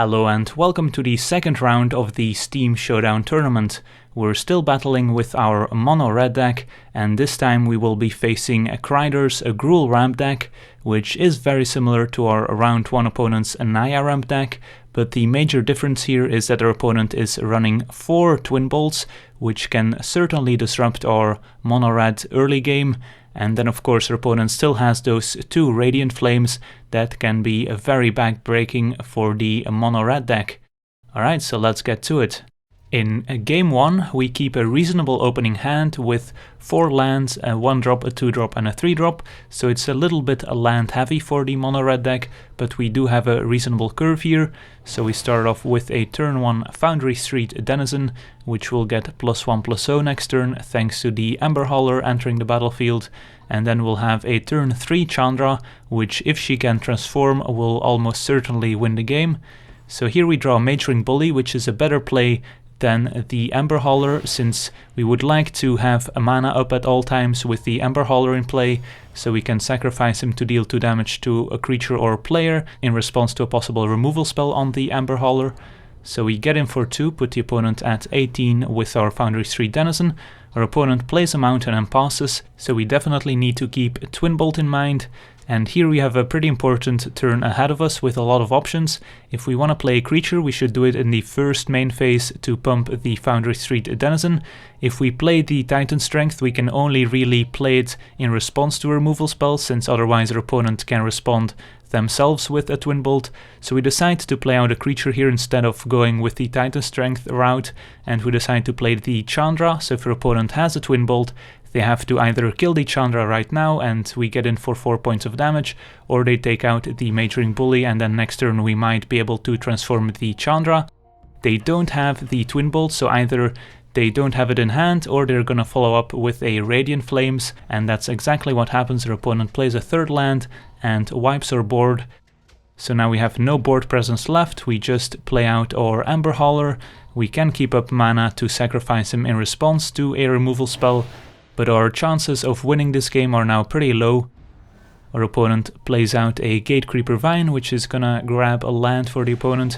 Hello and welcome to the second round of the Steam Showdown tournament. We're still battling with our mono red deck, and this time we will be facing a Kryder's a Gruul ramp deck, which is very similar to our round 1 opponent's Naya ramp deck, but the major difference here is that our opponent is running 4 Twin Bolts, which can certainly disrupt our mono red early game. And then of course our opponent still has those 2 Radiant Flames that can be very backbreaking for the mono red deck. Alright, so let's get to it. In game 1 we keep a reasonable opening hand with 4 lands, a 1-drop, a 2-drop and a 3-drop, so it's a little bit land heavy for the mono red deck, but we do have a reasonable curve here. So we start off with a turn 1 Foundry Street Denizen, which will get +1/+0 next turn thanks to the Ember Hauler entering the battlefield, and then we'll have a turn 3 Chandra, which if she can transform will almost certainly win the game. So here we draw Mage-Ring Bully, which is a better play than the Ember Hauler, since we would like to have a mana up at all times with the Ember Hauler in play, so we can sacrifice him to deal 2 damage to a creature or player in response to a possible removal spell on the Ember Hauler. So we get in for 2, put the opponent at 18 with our Foundry Street Denizen. Our opponent plays a mountain and passes, so we definitely need to keep Twin Bolt in mind. And here we have a pretty important turn ahead of us with a lot of options. If we want to play a creature, we should do it in the first main phase to pump the Foundry Street Denizen. If we play the Titan Strength, we can only really play it in response to a removal spell, since otherwise our opponent can respond themselves with a Twin Bolt. So we decide to play out a creature here instead of going with the Titan Strength route, and we decide to play the Chandra. So if your opponent has a Twin Bolt, they have to either kill the Chandra right now and we get in for 4 points of damage, or they take out the Mage-Ring Bully and then next turn we might be able to transform the Chandra. They don't have the Twin Bolt, so either they don't have it in hand or they're gonna follow up with a Radiant Flames, and that's exactly what happens. Their opponent plays a 3rd land and wipes our board. So now we have no board presence left, we just play out our Ember Hauler. We can keep up mana to sacrifice him in response to a removal spell, but our chances of winning this game are now pretty low. Our opponent plays out a Gatecreeper Vine, which is gonna grab a land for the opponent.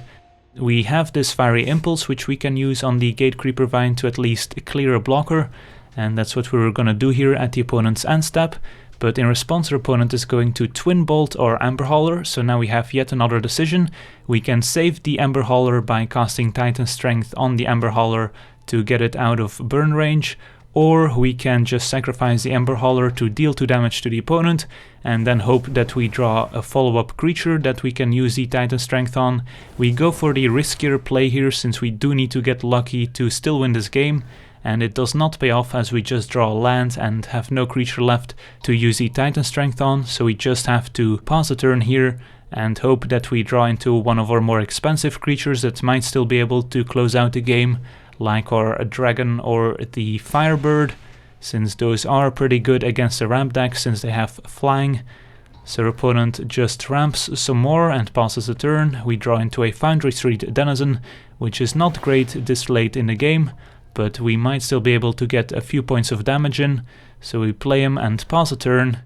We have this Fiery Impulse, which we can use on the Gatecreeper Vine to at least clear a blocker, and that's what we were gonna do here at the opponent's end step. But in response, our opponent is going to Twin Bolt or Ember Hauler, so now we have yet another decision. We can save the Ember Hauler by casting Titan Strength on the Ember Hauler to get it out of burn range, or we can just sacrifice the Ember Hauler to deal 2 damage to the opponent and then hope that we draw a follow-up creature that we can use the Titan Strength on. We go for the riskier play here since we do need to get lucky to still win this game, and it does not pay off as we just draw a land and have no creature left to use the Titan Strength on, so we just have to pass a turn here and hope that we draw into one of our more expensive creatures that might still be able to close out the game, like our Dragon or the Firebird, since those are pretty good against the ramp deck since they have flying. So our opponent just ramps some more and passes a turn. We draw into a Foundry Street Denizen, which is not great this late in the game, but we might still be able to get a few points of damage in. So we play him and pass a turn.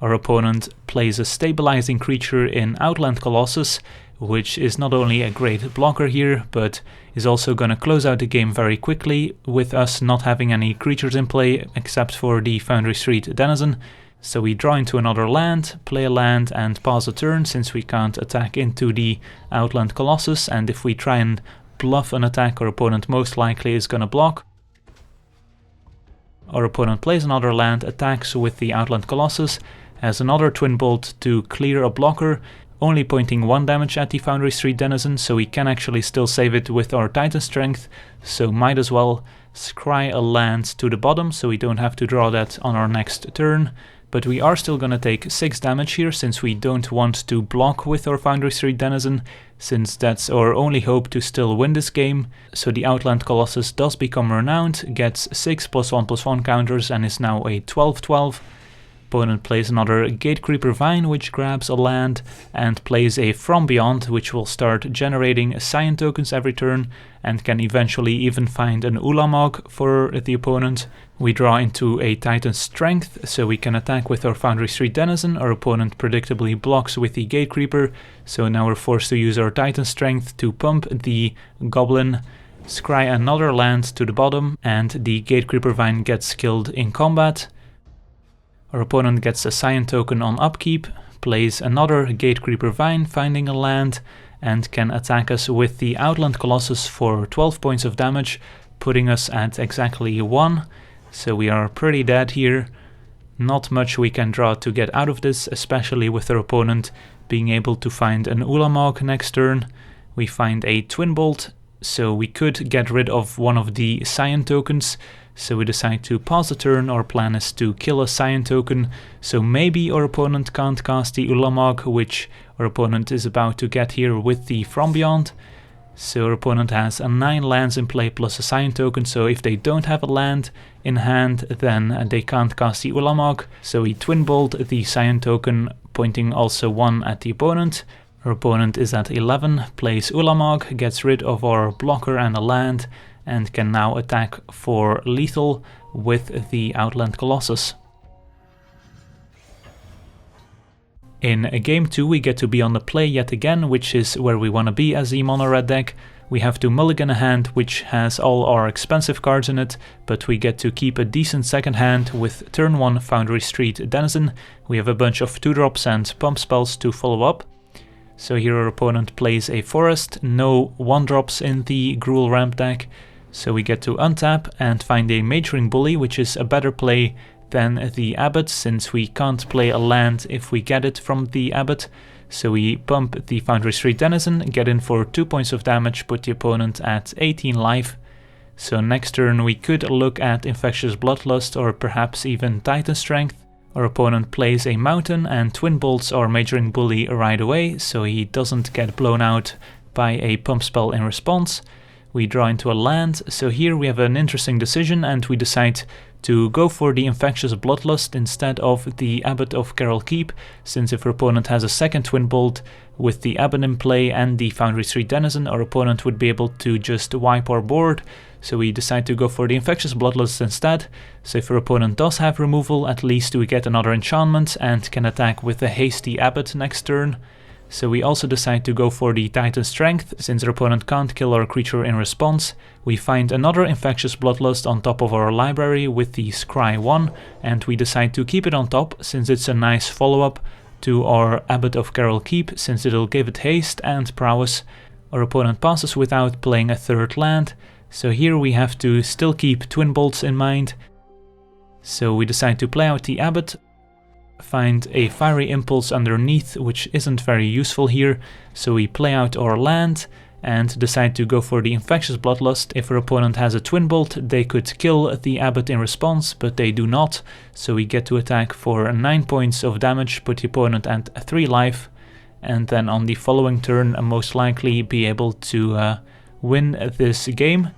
Our opponent plays a stabilizing creature in Outland Colossus, which is not only a great blocker here, but is also gonna close out the game very quickly with us not having any creatures in play except for the Foundry Street Denizen. So we draw into another land, play a land and pass a turn since we can't attack into the Outland Colossus, and if we try and bluff an attack, our opponent most likely is gonna block. Our opponent plays another land, attacks with the Outland Colossus, has another Twin Bolt to clear a blocker, only pointing 1 damage at the Foundry Street Denizen, so we can actually still save it with our Titan Strength, so might as well scry a land to the bottom so we don't have to draw that on our next turn. But we are still gonna take 6 damage here since we don't want to block with our Foundry Street Denizen, since that's our only hope to still win this game. So the Outland Colossus does become renowned, gets 6 +1/+1 counters and is now a 12/12. Opponent plays another Gatecreeper Vine, which grabs a land, and plays a From Beyond, which will start generating Cyan tokens every turn, and can eventually even find an Ulamog for the opponent. We draw into a Titan's Strength, so we can attack with our Foundry Street Denizen. Our opponent predictably blocks with the Gatecreeper, so now we're forced to use our Titan's Strength to pump the Goblin, scry another land to the bottom, and the Gatecreeper Vine gets killed in combat. Our opponent gets a Cyan token on upkeep, plays another Gatecreeper Vine, finding a land, and can attack us with the Outland Colossus for 12 points of damage, putting us at exactly 1. So we are pretty dead here. Not much we can draw to get out of this, especially with our opponent being able to find an Ulamog next turn. We find a Twin Bolt, so we could get rid of one of the Cyan tokens. So we decide to pause the turn. Our plan is to kill a Cyan token, so maybe our opponent can't cast the Ulamog, which our opponent is about to get here with the From Beyond. So our opponent has 9 lands in play plus a Cyan token, so if they don't have a land in hand, then they can't cast the Ulamog. So we Twin Bolt the Cyan token, pointing also 1 at the opponent. Our opponent is at 11, plays Ulamog, gets rid of our blocker and a land, and can now attack for lethal with the Outland Colossus. In game 2 we get to be on the play yet again, which is where we want to be as the mono-red deck. We have to mulligan a hand which has all our expensive cards in it, but we get to keep a decent second hand with turn 1 Foundry Street Denizen. We have a bunch of 2-drops and pump spells to follow up. So here our opponent plays a forest, no 1-drops in the Gruul ramp deck. So we get to untap and find a Mage-Ring Bully, which is a better play than the Abbot, since we can't play a land if we get it from the Abbot. So we pump the Foundry Street Denizen, get in for 2 points of damage, put the opponent at 18 life. So next turn we could look at Infectious Bloodlust or perhaps even Titan Strength. Our opponent plays a Mountain and Twin Bolts our Mage-Ring Bully right away, so he doesn't get blown out by a pump spell in response. We draw into a land, so here we have an interesting decision and we decide to go for the Infectious Bloodlust instead of the Abbot of Keral Keep, since if our opponent has a second Twin Bolt with the Abbot in play and the Foundry Street Denizen, our opponent would be able to just wipe our board. So we decide to go for the Infectious Bloodlust instead. So if our opponent does have removal, at least we get another enchantment and can attack with a hasty Abbot next turn. So we also decide to go for the Titan Strength, since our opponent can't kill our creature in response. We find another Infectious Bloodlust on top of our library with the Scry 1, and we decide to keep it on top, since it's a nice follow-up to our Abbot of Keral Keep, since it'll give it haste and prowess. Our opponent passes without playing a third land, so here we have to still keep Twin Bolts in mind. So we decide to play out the Abbot, find a Fiery Impulse underneath, which isn't very useful here, so we play out our land and decide to go for the Infectious Bloodlust. If our opponent has a Twin Bolt, they could kill the Abbot in response, but they do not, so we get to attack for 9 points of damage, put the opponent at 3 life, and then on the following turn most likely be able to win this game.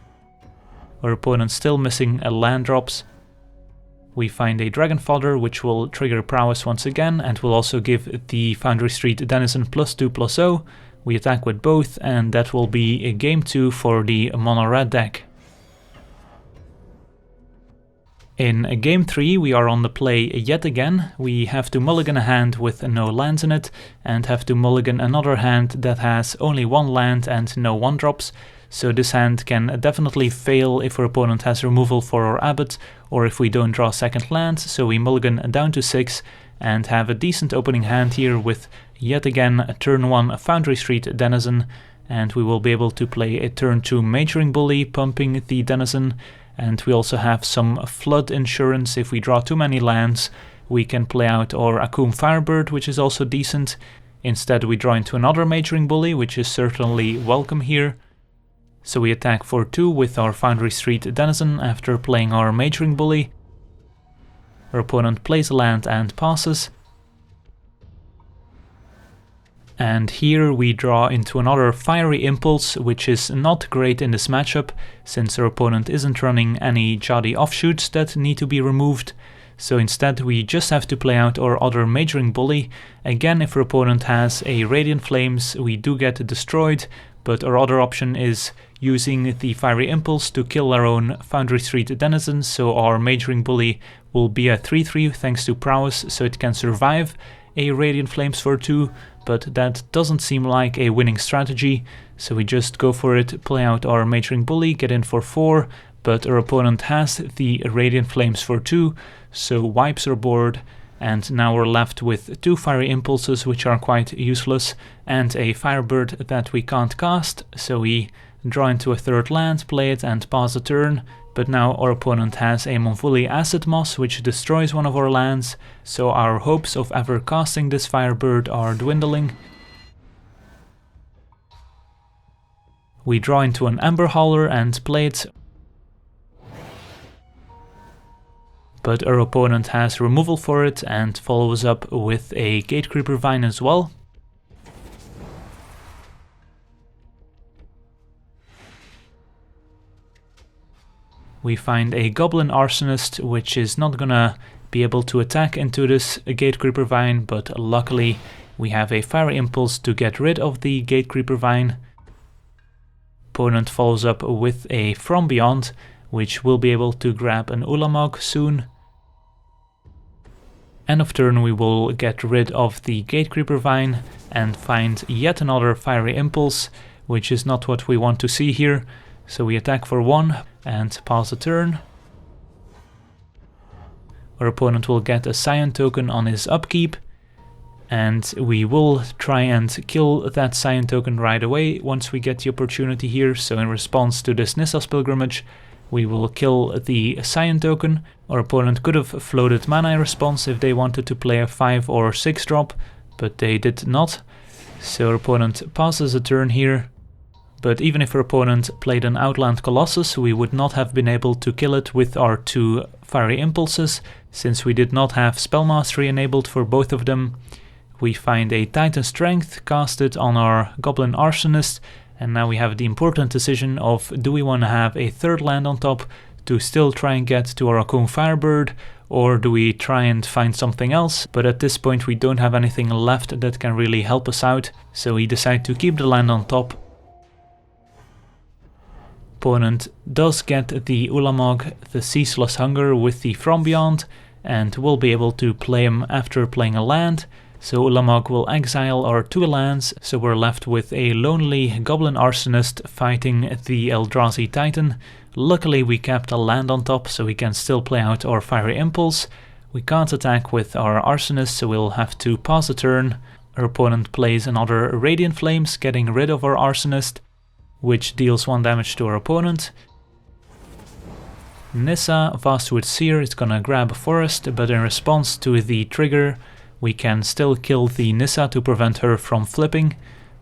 Our opponent's still missing a land drops. We find a Dragon Fodder, which will trigger prowess once again, and will also give the Foundry Street Denizen +2/+0. We attack with both, and that will be a game 2 for the mono-red deck. In game 3 we are on the play yet again. We have to mulligan a hand with no lands in it, and have to mulligan another hand that has only 1 land and no 1-drops. So this hand can definitely fail if our opponent has removal for our Abbot, or if we don't draw second land, so we mulligan down to 6 and have a decent opening hand here with yet again a turn 1 Foundry Street Denizen, and we will be able to play a turn 2 Mage-Ring Bully, pumping the Denizen, and we also have some flood insurance. If we draw too many lands, we can play out our Akoum Firebird, which is also decent. Instead we draw into another Mage-Ring Bully, which is certainly welcome here. So we attack for 2 with our Foundry Street Denizen after playing our Mage-Ring Bully. Our opponent plays a land and passes. And here we draw into another Fiery Impulse, which is not great in this matchup, since our opponent isn't running any Jadi offshoots that need to be removed. so instead we just have to play out our other Mage-Ring Bully. Again, if our opponent has a Radiant Flames, we do get destroyed, but our other option is using the Fiery Impulse to kill our own Foundry Street Denizen, so our Mage-Ring Bully will be a 3/3 thanks to prowess, so it can survive a Radiant Flames for 2, but that doesn't seem like a winning strategy, so we just go for it, play out our Mage-Ring Bully, get in for 4, but our opponent has the Radiant Flames for 2, so wipes our board, and now we're left with 2 Fiery Impulses, which are quite useless, and a Firebird that we can't cast, so we draw into a 3rd land, play it and pause the turn. But now our opponent has a Monvuli Acid Moss, which destroys one of our lands, so our hopes of ever casting this Firebird are dwindling. We draw into an Ember Hauler and play it, but our opponent has removal for it and follows up with a Gatecreeper Vine as well. We find a Goblin Arsonist, which is not gonna be able to attack into this Gatecreeper Vine, but luckily we have a Fiery Impulse to get rid of the Gatecreeper Vine. Opponent follows up with a From Beyond, which will be able to grab an Ulamog soon. End of turn we will get rid of the Gatecreeper Vine and find yet another Fiery Impulse, which is not what we want to see here. So we attack for 1 and pause the turn. Our opponent will get a Scion token on his upkeep, and we will try and kill that Scion token right away once we get the opportunity here. So in response to this Nissa's Pilgrimage, we will kill the Scion token. Our opponent could have floated mana in response if they wanted to play a 5 or 6 drop, but they did not. So our opponent passes a turn here. But even if our opponent played an Outland Colossus, we would not have been able to kill it with our 2 Fiery Impulses, since we did not have Spell Mastery enabled for both of them. We find a Titan Strength, cast it on our Goblin Arsonist, and now we have the important decision of, do we want to have a 3rd land on top to still try and get to our Akoum Firebird, or do we try and find something else? But at this point we don't have anything left that can really help us out, so we decide to keep the land on top. Opponent does get the Ulamog, the Ceaseless Hunger with the From Beyond, and will be able to play him after playing a land. So Ulamog will exile our 2 lands, so we're left with a lonely Goblin Arsonist fighting the Eldrazi Titan. Luckily we kept a land on top, so we can still play out our Fiery Impulse. We can't attack with our Arsonist, so we'll have to pause the turn. Our opponent plays another Radiant Flames, getting rid of our Arsonist, which deals 1 damage to our opponent. Nissa, Vastwood Seer, is gonna grab a forest, but in response to the trigger we can still kill the Nissa to prevent her from flipping,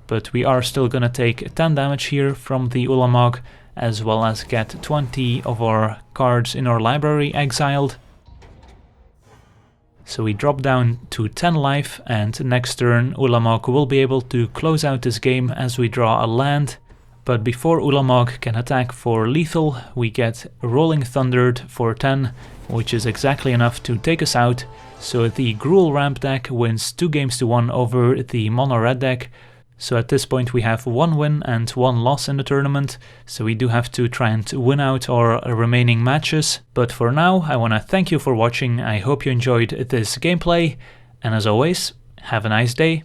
but we are still gonna take 10 damage here from the Ulamog, as well as get 20 of our cards in our library exiled. So we drop down to 10 life, and next turn Ulamog will be able to close out this game as we draw a land. But before Ulamog can attack for lethal, we get Rolling Thundered for 10, which is exactly enough to take us out. So the Gruul ramp deck wins 2 games to 1 over the mono red deck. So at this point we have 1 win and 1 loss in the tournament, so we do have to try and win out our remaining matches. But for now, I want to thank you for watching. I hope you enjoyed this gameplay, and as always, have a nice day.